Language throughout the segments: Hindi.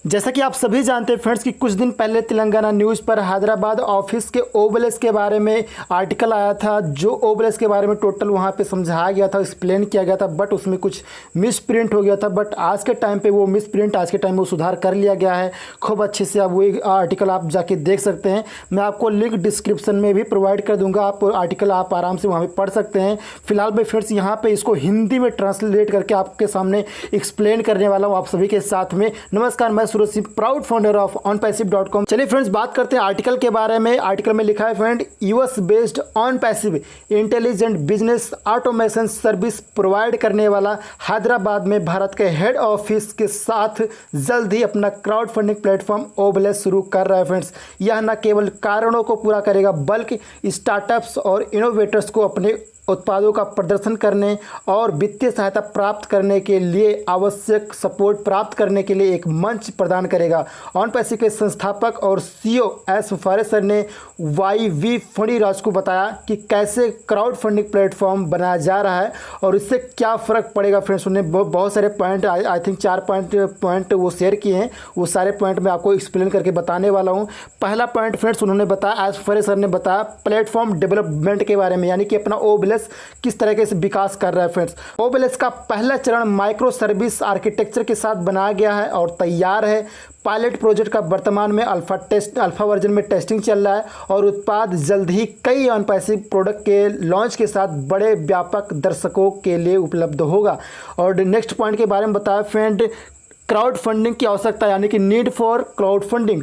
जैसा कि आप सभी जानते हैं फ्रेंड्स कि कुछ दिन पहले तेलंगाना न्यूज़ पर हैदराबाद ऑफिस के ओबेलिस के बारे में आर्टिकल आया था, जो ओबेलिस के बारे में टोटल वहां पे समझाया गया था, एक्सप्लेन किया गया था, बट उसमें कुछ मिस प्रिंट हो गया था। बट आज के टाइम पे वो मिस प्रिंट आज के टाइम में वो सुधार कर लिया गया है। खूब अच्छे से आप वो आर्टिकल आप जाके देख सकते हैं। मैं आपको लिंक डिस्क्रिप्शन में भी प्रोवाइड कर दूँगा, आप आर्टिकल आप आराम से वहाँ पर पढ़ सकते हैं। फिलहाल मैं फ्रेंड्स यहाँ पर इसको हिंदी में ट्रांसलेट करके आपके सामने एक्सप्लेन करने वाला हूँ आप सभी के साथ में। नमस्कार, मैं Suraj Singh, proud founder of onpassive.com। चलिए फ्रेंड्स, बात करते हैं आर्टिकल के बारे में। आर्टिकल में लिखा है friend, US based OnPassive intelligent business automation service provide करने वाला हैदराबाद में भारत के हेड ऑफिस के साथ जल्द ही अपना क्राउड फंडिंग प्लेटफॉर्म ओबेलिस शुरू कर रहा है फ्रेंड्स। यह न केवल कारणों को पूरा करेगा बल्कि स्टार्टअप्स और इनोवेटर्स को अपने उत्पादों का प्रदर्शन करने और वित्तीय सहायता प्राप्त करने के लिए आवश्यक सपोर्ट प्राप्त करने के लिए एक मंच प्रदान करेगा। OnPassive के संस्थापक और CEO एस फॉरेसर ने YV फणीराज को बताया कि कैसे क्राउड फंडिंग प्लेटफॉर्म बनाया जा रहा है और इससे क्या फ़र्क पड़ेगा। फ्रेंड्स, उन्होंने बहुत सारे पॉइंट, आई थिंक 4 पॉइंट वो शेयर किए हैं। वो सारे पॉइंट मैं आपको एक्सप्लेन करके बताने वाला हूँ। पहला पॉइंट फ्रेंड्स, उन्होंने बताया, एस फॉरेसर ने बताया प्लेटफॉर्म डेवलपमेंट के बारे में, यानी कि अपना ओबेलिस किस तरीके से विकास कर रहा है। फ्रेंड्स, ओबेलिस का पहला चरण माइक्रो सर्विस आर्किटेक्चर के साथ बनाया गया है और तैयार है। पायलट प्रोजेक्ट का वर्तमान में अल्फा वर्जन में टेस्टिंग चल रहा है और उत्पाद जल्द ही कई OnPassive प्रोडक्ट के लॉन्च के साथ बड़े व्यापक दर्शकों के लिए उपलब्ध होगा। और नेक्स्ट पॉइंट के बारे में बताया फ्रेंड, क्राउड फंडिंग की आवश्यकता, यानी कि नीड फॉर क्राउड फंडिंग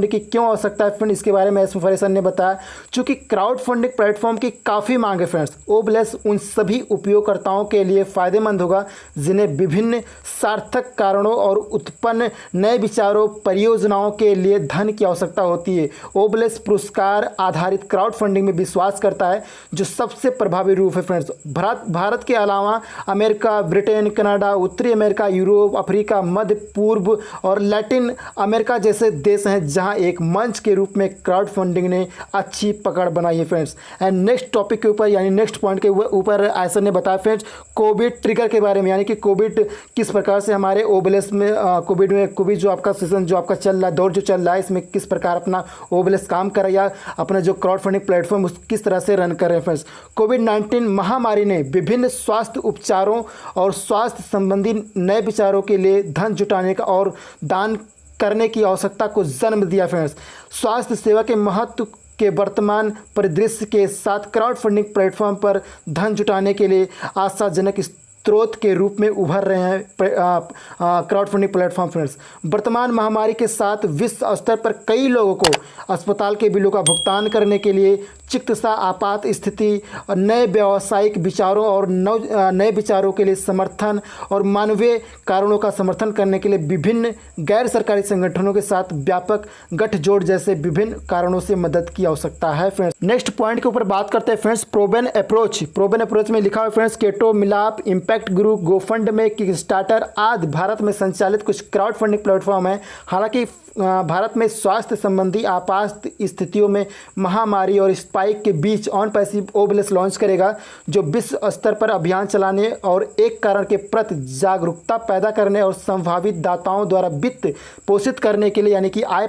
की क्यों आवश्यकता है फ्रेंड, इसके बारे में एस फॉरेसर ने बताया। चूंकि क्राउड फंडिंग प्लेटफॉर्म की काफ़ी मांग है फ्रेंड्स, ओबेलिस उन सभी उपयोगकर्ताओं के लिए फ़ायदेमंद होगा जिन्हें विभिन्न सार्थक कारणों और उत्पन्न नए विचारों परियोजनाओं के लिए धन की आवश्यकता होती है। ओबेलिस पुरस्कार आधारित क्राउड फंडिंग में विश्वास करता है, जो सबसे प्रभावी रूप है फ्रेंड्स। भारत के अलावा अमेरिका, ब्रिटेन, कनाडा, उत्तरी अमेरिका, यूरोप, अफ्रीका, मध्य पूर्व और लैटिन अमेरिका जैसे देश हैं जहां एक मंच के रूप में क्राउड फंडिंग ने अच्छी पकड़ बनाई है फ्रेंड्स। एंड नेक्स्ट टॉपिक के ऊपर, यानी नेक्स्ट पॉइंट के ऊपर ऐसा ने बताया फ्रेंड्स, कोविड ट्रिगर के बारे में, यानी कि कोविड किस प्रकार से हमारे ओबेलिस में कोविड जो आपका सीजन जो आपका चल रहा है, दौर जो चल रहा है, इसमें किस प्रकार अपना ओबेलिस काम कर रहा है या अपना जो क्राउड फंडिंग प्लेटफॉर्म किस तरह से रन कर रहे हैं फ्रेंड्स। कोविड-19 महामारी ने विभिन्न स्वास्थ्य उपचारों और स्वास्थ्य संबंधी नए विचारों के लिए धन जुटाने का और दान करने की आवश्यकता को जन्म दिया फ्रेंड्स। स्वास्थ्य सेवा के महत्व के वर्तमान परिदृश्य के साथ क्राउड फंडिंग प्लेटफॉर्म पर धन जुटाने के लिए आशाजनक स्रोत के रूप में उभर रहे हैं क्राउड फंडिंग प्लेटफॉर्म फ्रेंड्स। वर्तमान महामारी के साथ विश्व स्तर पर कई लोगों को अस्पताल के बिलों का भुगतान करने के लिए, चिकित्सा आपात स्थिति और नए व्यावसायिक विचारों और नए विचारों के लिए समर्थन और मानवीय कारणों का समर्थन करने के लिए विभिन्न गैर सरकारी संगठनों के साथ व्यापक गठजोड़ जैसे विभिन्न कारणों से मदद की आवश्यकता है फ्रेंड्स। नेक्स्ट पॉइंट के ऊपर बात करते हैं फ्रेंड्स, प्रोबेन अप्रोच में लिखा हुआ फ्रेंड्स, केटो, मिलाप, इम्पैक्ट ग्रुप, गोफंड में, किकस्टार्टर आदि भारत में संचालित कुछ क्राउड फंडिंग प्लेटफॉर्म है। हालांकि भारत में स्वास्थ्य संबंधी आपात स्थितियों में महामारी और स्पाइक के बीच OnPassive ओबेलिस लॉन्च करेगा, जो विश्व स्तर पर अभियान चलाने और एक कारण के प्रति जागरूकता पैदा करने और संभावित दाताओं द्वारा वित्त पोषित करने के लिए, यानी कि आय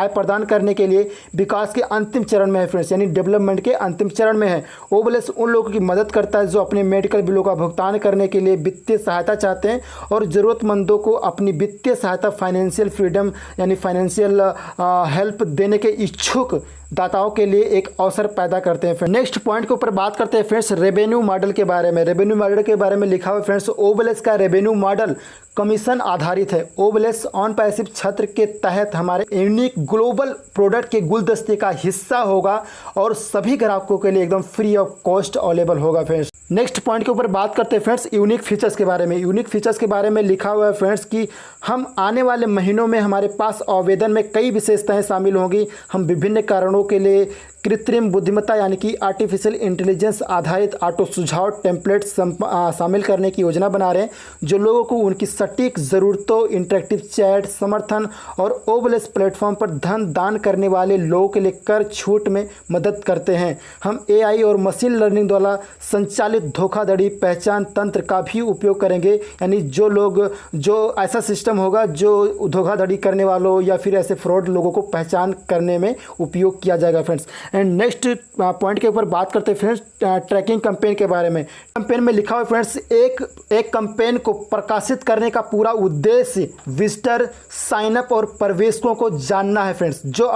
प्रदान करने के लिए विकास के अंतिम चरण में है फ्रेंड्स, यानी डेवलपमेंट के अंतिम चरण में है। ओबेलिस उन लोगों की मदद करता है जो अपने मेडिकल बिलों का भुगतान करने के लिए वित्तीय सहायता चाहते हैं और ज़रूरतमंदों को अपनी वित्तीय सहायता, फाइनेंशियल फ्रीडम यानी फाइनेंशियल हेल्प देने के इच्छुक दाताओं के लिए एक अवसर पैदा करते हैं। नेक्स्ट पॉइंट के ऊपर बात करते हैं फ्रेंड्स, रेवेन्यू मॉडल के बारे में। रेवेन्यू मॉडल के बारे में लिखा हुआ फ्रेंड्स, ओबेलिस का रेवेन्यू मॉडल कमीशन आधारित है। ओबेलिस OnPassive छत्र के तहत हमारे यूनिक ग्लोबल प्रोडक्ट के गुलदस्ते का हिस्सा होगा और सभी ग्राहकों के लिए एकदम फ्री ऑफ कॉस्ट अवेलेबल होगा फ्रेंड्स। नेक्स्ट पॉइंट के ऊपर बात करते हैं फ्रेंड्स, यूनिक फीचर्स के बारे में। यूनिक फीचर्स के बारे में लिखा हुआ है फ्रेंड्स कि हम आने वाले महीनों में हमारे पास आवेदन में कई विशेषताएं शामिल होंगी। हम विभिन्न कारणों के लिए कृत्रिम बुद्धिमत्ता यानी कि आर्टिफिशियल इंटेलिजेंस आधारित ऑटो सुझाव टेम्पलेट शामिल करने की योजना बना रहे हैं, जो लोगों को उनकी सटीक ज़रूरतों, इंटरेक्टिव चैट समर्थन और ओबलेस प्लेटफॉर्म पर धन दान करने वाले लोगों के लिए कर छूट में मदद करते हैं। हम एआई और मशीन लर्निंग द्वारा संचालित धोखाधड़ी पहचान तंत्र का भी उपयोग करेंगे, यानी जो ऐसा सिस्टम होगा जो धोखाधड़ी करने वालों या फिर ऐसे फ्रॉड लोगों को पहचान करने में उपयोग किया जाएगा फ्रेंड्स। एंड नेक्स्ट पॉइंट के ऊपर बात करते हैं फ्रेंड्स, ट्रैकिंग कैंपेन के बारे में। कैंपेन में लिखा हुआ फ्रेंड्स, एक कैंपेन को प्रकाशित करने का पूरा उद्देश्य विजिटर, साइन अप और प्रवेशकों को जानना है फ्रेंड्स, जो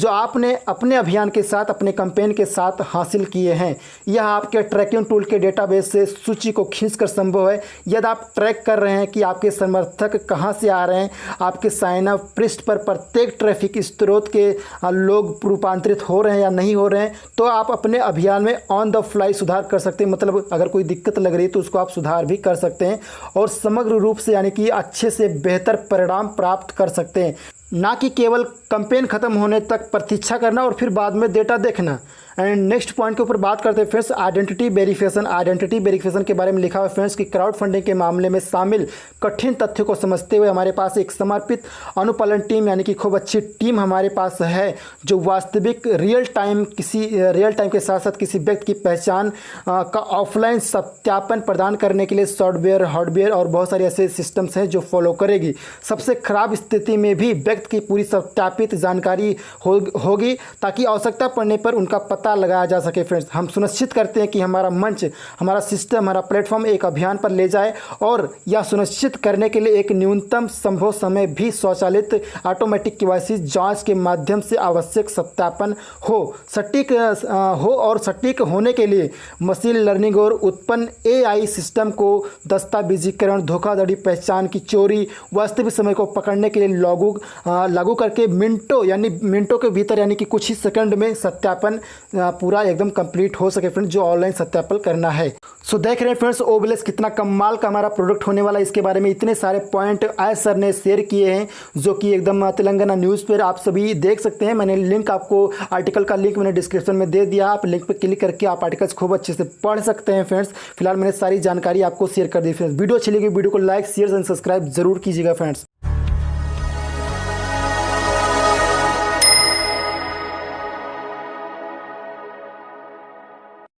आपने अपने अभियान के साथ, अपने कैंपेन के साथ हासिल किए हैं। यह आपके ट्रैकिंग टूल के डेटाबेस से सूची को खींचकर संभव है। यदि आप ट्रैक कर रहे हैं कि आपके समर्थक कहां से आ रहे हैं, आपके साइन अप पृष्ठ पर प्रत्येक ट्रैफिक स्रोत के लोग रूपांतरित हो रहे हैं या नहीं हो रहे हैं, तो आप अपने अभियान में ऑन द फ्लाई सुधार कर सकते हैं। मतलब अगर कोई दिक्कत लग रही है तो उसको आप सुधार भी कर सकते हैं और समग्र रूप से यानी कि अच्छे से बेहतर परिणाम प्राप्त कर सकते हैं, ना कि केवल कैंपेन खत्म होने तक प्रतीक्षा करना और फिर बाद में डेटा देखना। एंड नेक्स्ट पॉइंट के ऊपर बात करते हैं फ्रेंड्स, आइडेंटिटी वेरिफिकेशन के बारे में लिखा हुआ है फ्रेंड्स कि क्राउड फंडिंग के मामले में शामिल कठिन तथ्यों को समझते हुए हमारे पास एक समर्पित अनुपालन टीम यानी कि खूब अच्छी टीम हमारे पास है, जो वास्तविक रियल टाइम के साथ साथ किसी व्यक्ति की पहचान का ऑफलाइन सत्यापन प्रदान करने के लिए सॉफ्टवेयर, हार्डवेयर और बहुत सारे ऐसे सिस्टम्स हैं जो फॉलो करेगी। सबसे खराब स्थिति में भी व्यक्ति की पूरी सत्यापित जानकारी होगी ताकि आवश्यकता पड़ने पर उनका पता लगाया जा सके फ्रेंड्स। हम सुनिश्चित करते हैं कि हमारा मंच, हमारा सिस्टम, हमारा प्लेटफॉर्म एक अभियान पर ले जाए और यह सुनिश्चित करने के लिए एक न्यूनतम संभव समय भी स्वचालित ऑटोमेटिक केवाईसी जांच के माध्यम से आवश्यक सत्यापन हो सटीक होने के लिए मशीन लर्निंग और उत्पन्न एआई सिस्टम को दस्तावेजीकरण, धोखाधड़ी पहचान की चोरी, वास्तविक समय को पकड़ने के लिए लागू करके मिनटों के भीतर यानी कि कुछ ही सेकंड में सत्यापन पूरा एकदम कंप्लीट हो सके फ्रेंड्स, जो ऑनलाइन सत्यापन करना है। सो देख रहे हैं फ्रेंड्स ओबेलिस्क कितना कमाल का हमारा प्रोडक्ट होने वाला है। इसके बारे में इतने सारे पॉइंट आय सर ने शेयर किए हैं जो कि एकदम तेलंगाना न्यूज़ पर आप सभी देख सकते हैं। मैंने लिंक आपको, आर्टिकल का लिंक मैंने डिस्क्रिप्शन में दे दिया, आप लिंक पर क्लिक करके आप आर्टिकल्स खूब अच्छे से पढ़ सकते हैं फ्रेंड्स। फिलहाल मैंने सारी जानकारी आपको शेयर कर दी फ्रेंड्स। वीडियो अच्छी लगी वीडियो को लाइक, शेयर एंड सब्सक्राइब जरूर कीजिएगा फ्रेंड्स।